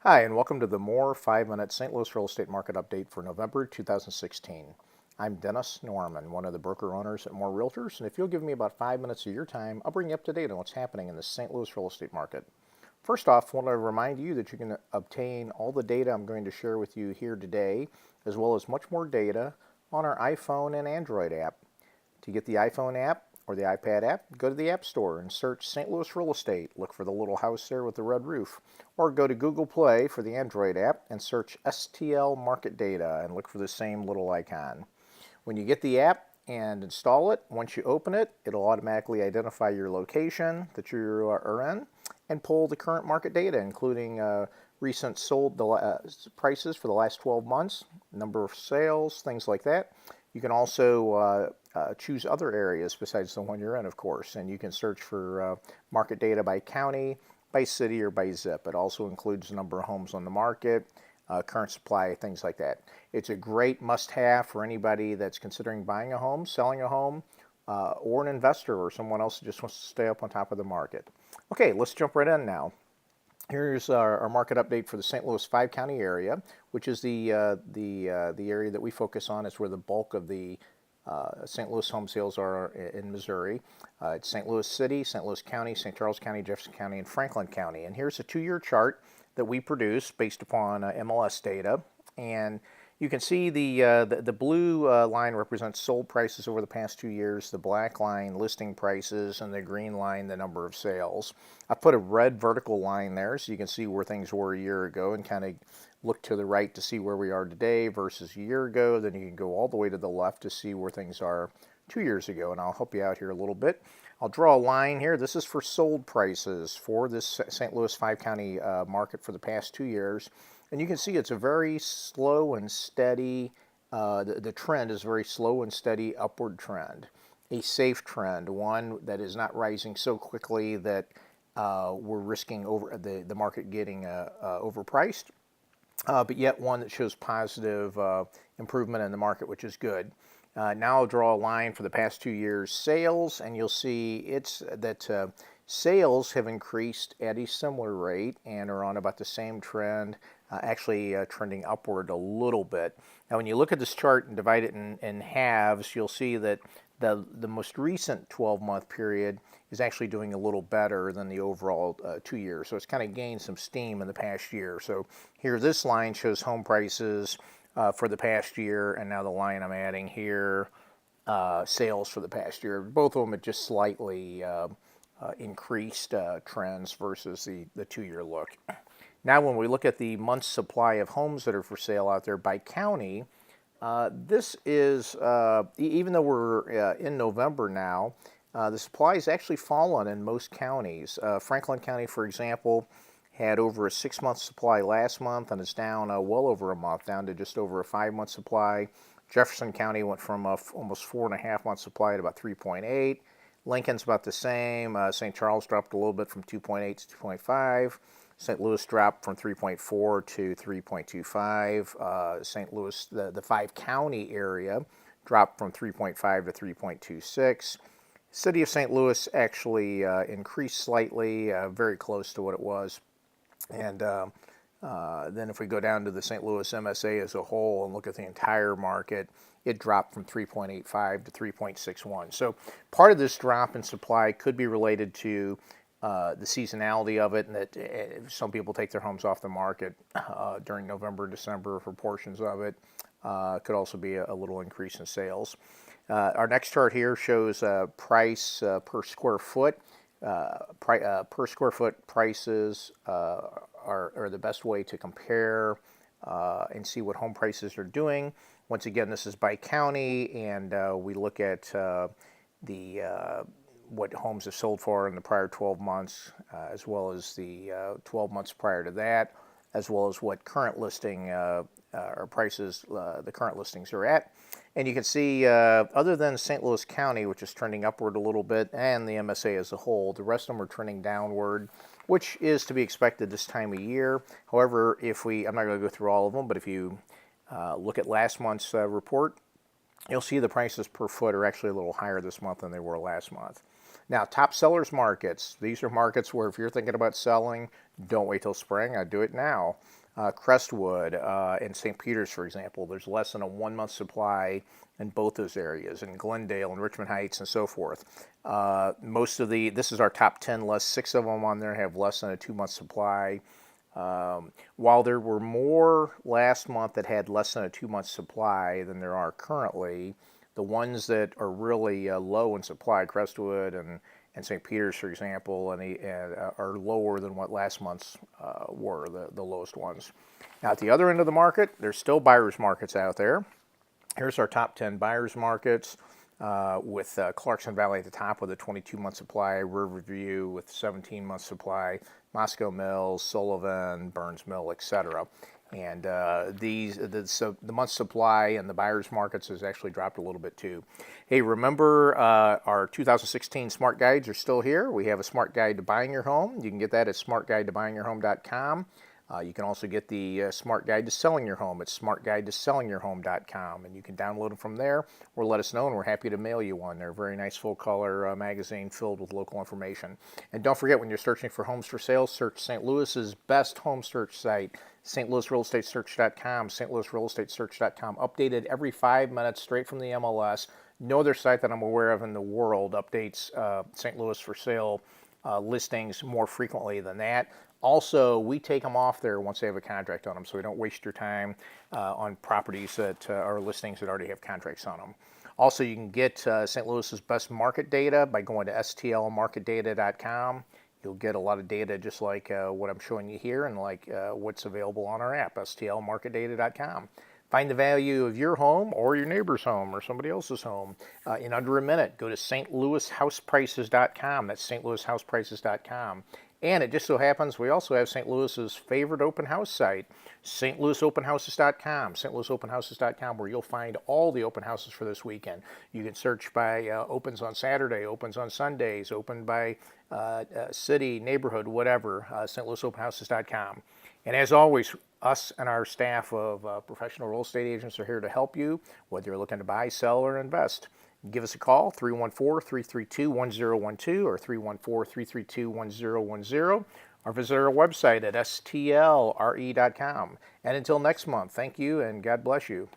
Hi, and welcome to the More 5-Minute St. Louis Real Estate Market Update for November 2016. I'm Dennis Norman, one of the broker owners at More Realtors, and if you'll give me about 5 minutes of your time, I'll bring you up to date on what's happening in the St. Louis real estate market. First off, I want to remind you that you can obtain all the data I'm going to share with you here today, as well as much more data on our iPhone and Android app. To get the iPhone app or the iPad app, go to the App Store and search St. Louis Real Estate. Look for the little house there with the red roof. Or go to Google Play for the Android app and search STL Market Data and look for the same little icon. When you get the app and install it, once you open it, it'll automatically identify your location that you are in and pull the current market data, including recent sold prices for the last 12 months, number of sales, things like that. You can also choose other areas besides the one you're in, of course, and you can search for market data by county, by city, or by zip. It also includes the number of homes on the market, current supply, things like that. It's a great must-have for anybody that's considering buying a home, selling a home, or an investor or someone else who just wants to stay up on top of the market. Okay, let's jump right in now. Here's our market update for the St. Louis 5-county area, which is the area that we focus on. It's where the bulk of the St. Louis home sales are in Missouri. It's St. Louis City, St. Louis County, St. Charles County, Jefferson County, and Franklin County. And here's a 2-year chart that we produce based upon MLS data. And you can see the blue line represents sold prices over the past 2 years, the black line listing prices, and the green line the number of sales. I put a red vertical line there so you can see where things were a year ago and kind of look to the right to see where we are today versus a year ago. Then you can go all the way to the left to see where things are 2 years ago, and I'll help you out here a little bit. I'll draw a line here. This is for sold prices for this St. Louis 5-county market for the past 2 years. And you can see it's a very slow and steady, the trend is a very slow and steady upward trend. A safe trend, one that is not rising so quickly that we're risking the market getting overpriced, but yet one that shows positive improvement in the market, which is good. Now I'll draw a line for the past 2 years sales, and you'll see that sales have increased at a similar rate and are on about the same trend, actually trending upward a little bit. Now when you look at this chart and divide it in halves, you'll see that the most recent 12-month period is actually doing a little better than the overall 2 years. So it's kind of gained some steam in the past year. So here this line shows home prices for the past year, and now the line I'm adding here, sales for the past year. Both of them are just slightly increased trends versus the 2-year look. Now when we look at the month's supply of homes that are for sale out there by county, this is, even though we're in November now, the supply has actually fallen in most counties. Franklin County, for example, had over a 6-month supply last month, and it's down well over a month, down to just over a 5-month supply. Jefferson County went from almost 4.5-month supply to about 3.8. Lincoln's about the same. St. Charles dropped a little bit from 2.8 to 2.5. St. Louis dropped from 3.4 to 3.25. St. Louis, the 5-county area, dropped from 3.5 to 3.26. City of St. Louis actually increased slightly, very close to what it was. And then if we go down to the St. Louis MSA as a whole and look at the entire market, it dropped from 3.85 to 3.61. So part of this drop in supply could be related to the seasonality of it, and that some people take their homes off the market during November, December for portions of it. Could also be a little increase in sales. Our next chart here shows price per square foot. Per square foot prices are the best way to compare and see what home prices are doing. Once again, this is by county, and we look at what homes have sold for in the prior 12 months, as well as the 12 months prior to that, as well as what current listing or prices the current listings are at. And you can see, other than St. Louis County, which is trending upward a little bit, and the MSA as a whole, the rest of them are trending downward, which is to be expected this time of year. However, I'm not going to go through all of them, but if you look at last month's report, you'll see the prices per foot are actually a little higher this month than they were last month. Now, top sellers markets. These are markets where if you're thinking about selling, don't wait till spring. I do it now. Crestwood and St. Peter's, for example, there's less than a 1 month supply in both those areas, in Glendale and Richmond Heights and so forth. This is our top 10 list. 6 of them on there have less than a 2 month supply. While there were more last month that had less than a 2 month supply than there are currently, the ones that are really low in supply, Crestwood and St. Peter's, for example, are lower than what last month's were, the lowest ones. Now, at the other end of the market, there's still buyer's markets out there. Here's our top 10 buyer's markets with Clarkson Valley at the top with a 22-month supply, Riverview with 17-month supply, Moscow Mills, Sullivan, Burns Mill, etc. And the month supply in the buyer's markets has actually dropped a little bit too. Hey, remember our 2016 Smart Guides are still here. We have a Smart Guide to Buying Your Home. You can get that at smartguidetobuyingyourhome.com. You can also get the Smart Guide to Selling Your Home at smartguidetosellingyourhome.com, and you can download them from there or let us know, and we're happy to mail you one. They're a very nice full-color magazine filled with local information. And don't forget, when you're searching for homes for sale, search St. Louis's best home search site, stlouisrealestatesearch.com, stlouisrealestatesearch.com, updated every 5 minutes straight from the MLS. No other site that I'm aware of in the world updates St. Louis for sale listings more frequently than that. Also, we take them off there once they have a contract on them, so we don't waste your time on properties that are listings that already have contracts on them. Also, you can get St. Louis's best market data by going to stlmarketdata.com. You'll get a lot of data just like what I'm showing you here and like what's available on our app, stlmarketdata.com. Find the value of your home or your neighbor's home or somebody else's home in under a minute. Go to stlouishouseprices.com. That's stlouishouseprices.com. And it just so happens we also have St. Louis's favorite open house site, stlouisopenhouses.com, stlouisopenhouses.com, where you'll find all the open houses for this weekend. You can search by opens on Saturday, opens on Sundays, open by city, neighborhood, whatever, stlouisopenhouses.com. And as always, us and our staff of professional real estate agents are here to help you, whether you're looking to buy, sell, or invest. Give us a call, 314-332-1012 or 314-332-1010, or visit our website at stlre.com. And until next month, thank you and God bless you.